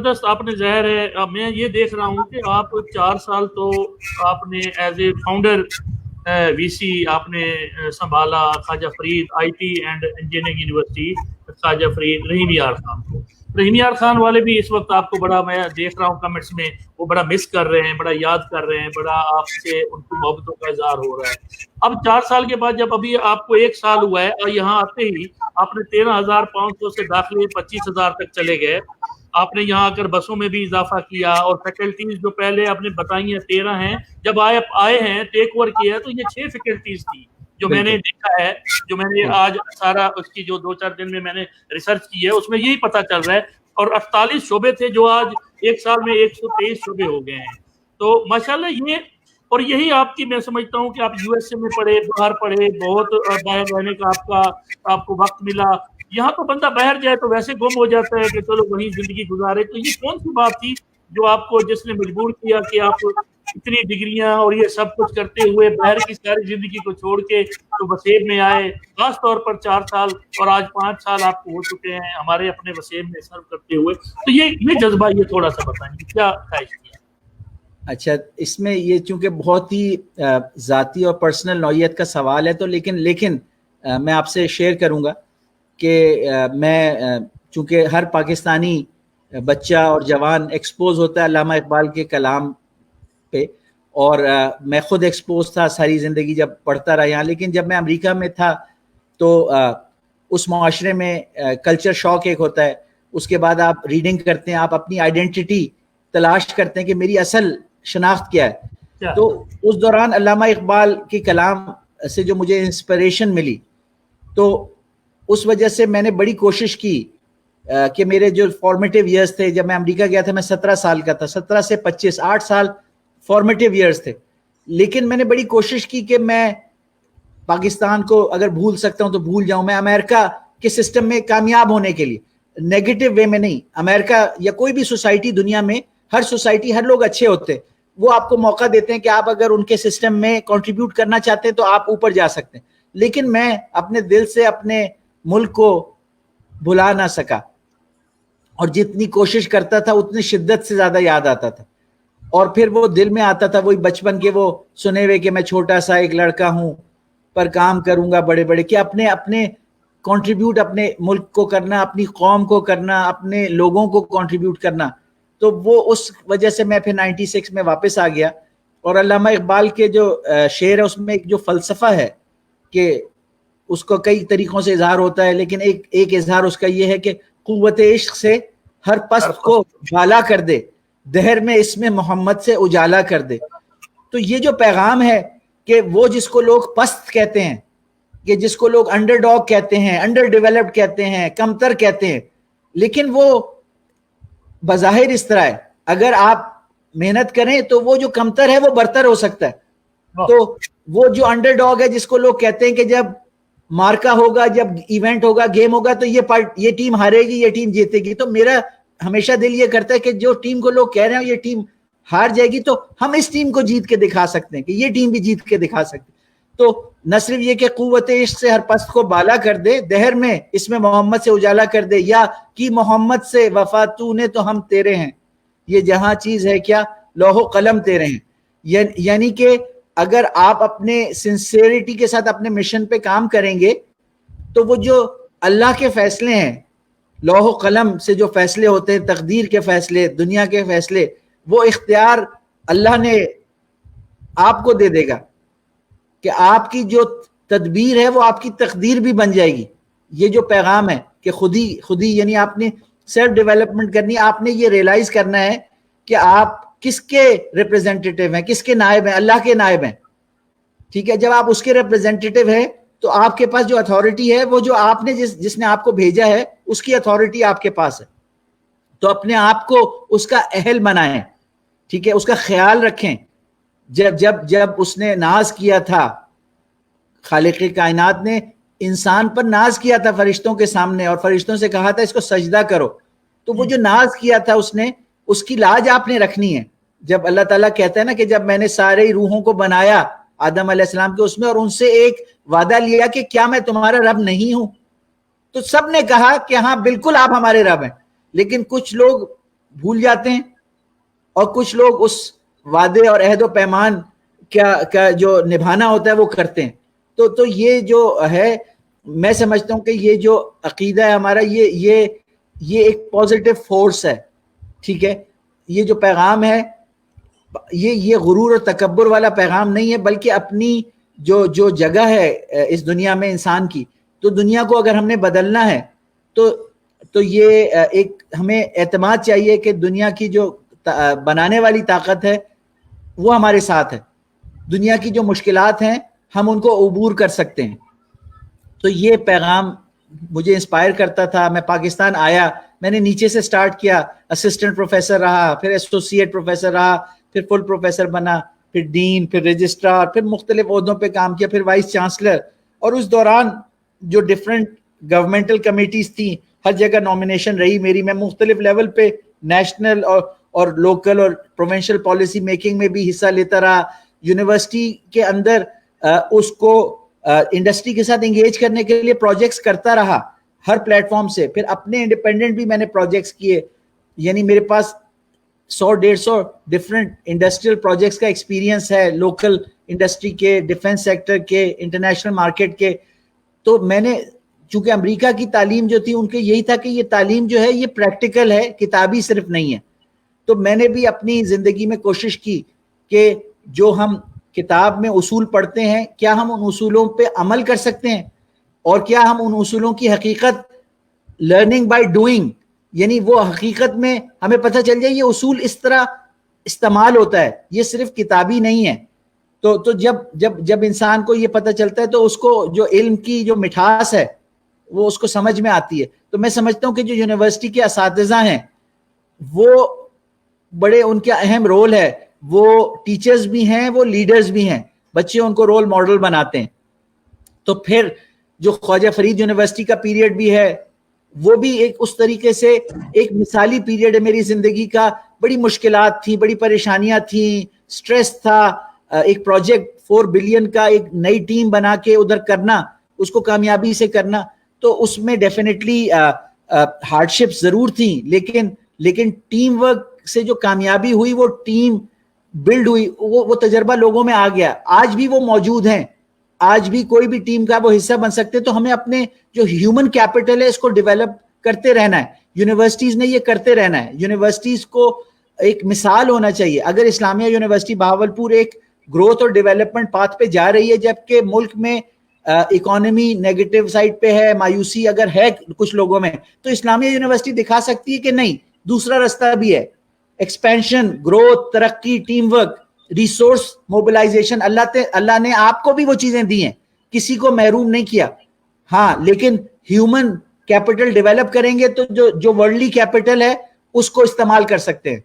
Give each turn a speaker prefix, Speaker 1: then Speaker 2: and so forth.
Speaker 1: زبردست آپ نے ظاہر ہے میں یہ دیکھ رہا ہوں کہ آپ 4 سال تو آپ نے ایز اے فاؤنڈر وی سی آپ نے سنبھالا Khwaja Farid I T and engineering university Khwaja Farid Rahim Yar Khan کو. رحیم یار خان والے بھی اس وقت آپ کو بڑا میں دیکھ رہا ہوں کمنٹس میں وہ بڑا مس کر رہے ہیں, بڑا یاد کر رہے ہیں, بڑا آپ سے ان کی محبتوں کا اظہار ہو رہا ہے. اب 4 سال کے بعد جب ابھی آپ کو 1 سال ہوا ہے اور یہاں آتے ہی آپ نے 13,500 سے داخلے 25,000 تک چلے گئے. آپ نے یہاں آ کر بسوں میں بھی اضافہ کیا اور فیکلٹیز جو پہلے آپ نے بتائی ہیں 13 ہیں, جب آئے ہیں ٹیک اوور کیا ہے تو یہ 6 فیکلٹیز تھی جو میں نے دیکھا ہے, جو میں نے آج سارا اس کی جو 2-4 دن میں نے ریسرچ کی ہے اس میں یہی پتا چل رہا ہے. اور 48 شعبے تھے جو آج 1 سال میں 123 شعبے ہو گئے ہیں. تو ماشاءاللہ یہ اور یہی آپ کی میں سمجھتا ہوں کہ آپ یو ایس اے میں پڑھے, باہر پڑھے, بہت باہر رہنے کا آپ کو وقت ملا. یہاں تو بندہ باہر جائے تو ویسے گم ہو جاتا ہے کہ چلو وہیں زندگی گزارے. تو یہ کون سی بات تھی جو آپ کو جس نے مجبور کیا کہ آپ اتنی ڈگریاں اور یہ سب کچھ کرتے ہوئے باہر کی ساری زندگی کو چھوڑ کے تو وسیم میں آئے, خاص طور پر 4 سال اور آج 5 سال آپ کو ہو چکے ہیں ہمارے اپنے وسیم میں سرو کرتے ہوئے. تو یہ جذبہ یہ تھوڑا سا بتائیں گے کیا خواہش کیا؟
Speaker 2: اچھا, اس میں یہ چونکہ بہت ہی ذاتی اور پرسنل نوعیت کا سوال ہے تو لیکن میں آپ سے شیئر کروں گا کہ میں چونکہ ہر پاکستانی بچہ اور جوان ایکسپوز ہوتا ہے علامہ اقبال کے کلام پہ, اور میں خود ایکسپوز تھا ساری زندگی جب پڑھتا رہا یہاں. لیکن جب میں امریکہ میں تھا تو اس معاشرے میں کلچر شاک ایک ہوتا ہے, اس کے بعد آپ ریڈنگ کرتے ہیں, آپ اپنی آئیڈینٹی تلاش کرتے ہیں کہ میری اصل شناخت کیا ہے. تو اس دوران علامہ اقبال کے کلام سے جو مجھے انسپریشن ملی تو اس وجہ سے میں نے بڑی کوشش کی کہ میرے جو فارمیٹیو ایئرز تھے, جب میں امریکہ گیا تھا میں 17 سال کا تھا, 17 سے 25 8 سال فارمیٹیو ایئرز تھے. لیکن میں نے بڑی کوشش کی کہ میں پاکستان کو اگر بھول سکتا ہوں تو بھول جاؤں. میں امریکہ کے سسٹم میں کامیاب ہونے کے لیے نیگیٹو وے میں نہیں, امریکہ یا کوئی بھی سوسائٹی دنیا میں ہر سوسائٹی ہر لوگ اچھے ہوتے, وہ آپ کو موقع دیتے ہیں کہ آپ اگر ان کے سسٹم میں کنٹریبیوٹ کرنا چاہتے ہیں تو آپ اوپر جا سکتے ہیں. لیکن میں اپنے دل سے اپنے ملک کو بھلا نہ سکا, اور جتنی کوشش کرتا تھا اتنی شدت سے زیادہ یاد آتا تھا. اور پھر وہ دل میں آتا تھا وہی بچپن کے وہ سنے ہوئے کہ میں چھوٹا سا ایک لڑکا ہوں پر کام کروں گا بڑے بڑے, کہ اپنے کنٹریبیوٹ اپنے ملک کو کرنا, اپنی قوم کو کرنا, اپنے لوگوں کو کنٹریبیوٹ کرنا. تو وہ اس وجہ سے میں پھر 96 میں واپس آ گیا. اور علامہ اقبال کے جو شعر ہے اس میں ایک جو فلسفہ ہے کہ اس کو کئی طریقوں سے اظہار ہوتا ہے, لیکن ایک اظہار اس کا یہ ہے کہ قوت عشق سے ہر پست کو بالا کر دے, دہر میں اس میں محمد سے اجالا کر دے. تو یہ جو پیغام ہے کہ وہ جس کو لوگ پست کہتے ہیں, کہ جس کو لوگ انڈر ڈاگ کہتے ہیں, انڈر ڈیولپڈ کہتے ہیں, کمتر کہتے ہیں, لیکن وہ بظاہر اس طرح ہے اگر آپ محنت کریں تو وہ جو کمتر ہے وہ برتر ہو سکتا ہے. تو وہ جو انڈر ڈاگ ہے جس کو لوگ کہتے ہیں کہ جب مارکا ہوگا, جب ایونٹ ہوگا, گیم ہوگا تو یہ ٹیم ہارے گی, یہ ٹیم جیتے گی. تو میرا ہمیشہ دل یہ کرتا ہے کہ جو ٹیم کو لوگ کہہ رہے ہیں یہ ٹیم ہار جائے گی تو ہم اس ٹیم کو جیت کے دکھا سکتے ہیں کہ یہ ٹیم بھی جیت کے دکھا سکتے ہیں. تو نہ صرف یہ کہ قوت عشق سے ہر پست کو بالا کر دے, دہر میں اس میں محمد سے اجالا کر دے, یا کی محمد سے وفا تو نے تو ہم تیرے ہیں, یہ جہاں چیز ہے کیا لوح و قلم تیرے ہیں. یعنی کہ اگر آپ اپنے سنسیریٹی کے ساتھ اپنے مشن پہ کام کریں گے تو وہ جو اللہ کے فیصلے ہیں, لوح و قلم سے جو فیصلے ہوتے ہیں, تقدیر کے فیصلے, دنیا کے فیصلے, وہ اختیار اللہ نے آپ کو دے دے گا کہ آپ کی جو تدبیر ہے وہ آپ کی تقدیر بھی بن جائے گی. یہ جو پیغام ہے کہ خودی یعنی آپ نے سیلف ڈیولپمنٹ کرنی, آپ نے یہ ریئلائز کرنا ہے کہ آپ کس کے ریپریزنٹیٹیو ہیں, کس کے نائب ہیں, اللہ کے نائب ہیں. ٹھیک ہے, جب آپ اس کے ریپریزنٹیٹیو ہیں تو آپ کے پاس جو اتھارٹی ہے وہ جو آپ نے جس نے آپ کو بھیجا ہے اس کی اتھارٹی آپ کے پاس ہے. تو اپنے آپ کو اس کا اہل بنائیں, ٹھیک ہے, اس کا خیال رکھیں. جب اس نے ناز کیا تھا, خالق کائنات نے انسان پر ناز کیا تھا فرشتوں کے سامنے, اور فرشتوں سے کہا تھا اس کو سجدہ کرو, تو وہ جو ناز کیا تھا اس نے, اس کی لاج آپ نے رکھنی ہے. جب اللہ تعالیٰ کہتا ہے نا کہ جب میں نے سارے روحوں کو بنایا آدم علیہ السلام کے اس میں, اور ان سے ایک وعدہ لیا کہ کیا میں تمہارا رب نہیں ہوں, تو سب نے کہا کہ ہاں بالکل آپ ہمارے رب ہیں. لیکن کچھ لوگ بھول جاتے ہیں اور کچھ لوگ اس وعدے اور عہد و پیمان کا جو نبھانا ہوتا ہے وہ کرتے ہیں. تو یہ جو ہے میں سمجھتا ہوں کہ یہ جو عقیدہ ہے ہمارا یہ ایک پازیٹیو فورس ہے. ٹھیک ہے, یہ جو پیغام ہے یہ غرور اور تکبر والا پیغام نہیں ہے, بلکہ اپنی جو جگہ ہے اس دنیا میں انسان کی, تو دنیا کو اگر ہم نے بدلنا ہے تو یہ ایک ہمیں اعتماد چاہیے کہ دنیا کی جو بنانے والی طاقت ہے وہ ہمارے ساتھ ہے. دنیا کی جو مشکلات ہیں ہم ان کو عبور کر سکتے ہیں. تو یہ پیغام مجھے انسپائر کرتا تھا. میں پاکستان آیا, میں نے نیچے سے سٹارٹ کیا, اسسٹنٹ پروفیسر رہا, پھر ایسوسیٹ پروفیسر رہا, پھر فل پروفیسر بنا, پھر ڈین, پھر رجسٹرار, پھر مختلف عہدوں پہ کام کیا, پھر وائس چانسلر. اور اس دوران جو ڈفرینٹ گورنمنٹل کمیٹیز تھیں ہر جگہ نامینیشن رہی میری. میں مختلف لیول پہ نیشنل اور لوکل اور پروونشل پالیسی میکنگ میں بھی حصہ لیتا رہا. یونیورسٹی کے اندر اس کو انڈسٹری کے ساتھ انگیج کرنے کے لیے پروجیکٹس کرتا رہا ہر پلیٹ فارم سے. پھر اپنے انڈیپینڈنٹ بھی میں نے پروجیکٹس کیے, یعنی میرے پاس 100-150 ڈفرینٹ انڈسٹریل پروجیکٹس کا ایکسپیرینس ہے, لوکل انڈسٹری کے, ڈیفنس سیکٹر کے, انٹرنیشنل مارکیٹ کے. تو میں نے چونکہ امریکہ کی تعلیم جو تھی ان کے یہی تھا کہ یہ تعلیم جو ہے یہ پریکٹیکل ہے, کتابی صرف نہیں ہے. تو میں نے بھی اپنی زندگی میں کوشش کی کہ جو ہم کتاب میں اصول پڑھتے ہیں کیا ہم ان اصولوں پہ عمل کر سکتے ہیں, اور کیا ہم ان اصولوں کی حقیقت لرننگ بائی ڈوئنگ, یعنی وہ حقیقت میں ہمیں پتہ چل جائے یہ اصول اس طرح استعمال ہوتا ہے, یہ صرف کتابی نہیں ہے. تو جب انسان کو یہ پتہ چلتا ہے تو اس کو جو علم کی جو مٹھاس ہے وہ اس کو سمجھ میں آتی ہے. تو میں سمجھتا ہوں کہ جو یونیورسٹی کے اساتذہ ہیں وہ بڑے ان کا اہم رول ہے. وہ ٹیچرز بھی ہیں, وہ لیڈرز بھی ہیں, بچے ان کو رول ماڈل بناتے ہیں. تو پھر جو خواجہ فرید یونیورسٹی کا پیریڈ بھی ہے وہ بھی ایک اس طریقے سے ایک مثالی پیریڈ ہے میری زندگی کا. بڑی مشکلات تھیں, بڑی پریشانیاں تھیں, سٹریس تھا. ایک پروجیکٹ 4 بلین کا ایک نئی ٹیم بنا کے ادھر کرنا, اس کو کامیابی سے کرنا, تو اس میں ڈیفینیٹلی ہارڈ شپس ضرور تھیں, لیکن ٹیم ورک سے جو کامیابی ہوئی وہ ٹیم بلڈ ہوئی, وہ تجربہ لوگوں میں آ گیا. آج بھی وہ موجود ہیں, آج بھی کوئی بھی ٹیم کا وہ حصہ بن سکتے. تو ہمیں اپنے جو ہیومن کیپٹل ہے اس کو ڈیولپ کرتے رہنا ہے. یونیورسٹیز نے یہ کرتے رہنا ہے. یونیورسٹیز کو ایک مثال ہونا چاہیے. اگر اسلامیہ یونیورسٹی بہاولپور ایک گروتھ اور ڈیولپمنٹ پاتھ پہ جا رہی ہے جبکہ ملک میں اکانومی نیگیٹو سائڈ پہ ہے, مایوسی اگر ہے کچھ لوگوں میں, تو اسلامیہ یونیورسٹی دکھا سکتی ہے کہ نہیں دوسرا رستہ بھی ہے. ایکسپینشن, گروتھ, ترقی, ٹیم ورک, ریسورس موبلائزیشن. اللہ نے آپ کو بھی وہ چیزیں دی ہیں, کسی کو محروم نہیں کیا. ہاں, لیکن ہیومن کیپٹل ڈیولپ کریں گے تو جو ورلڈلی کیپٹل ہے اس کو استعمال کر سکتے ہیں.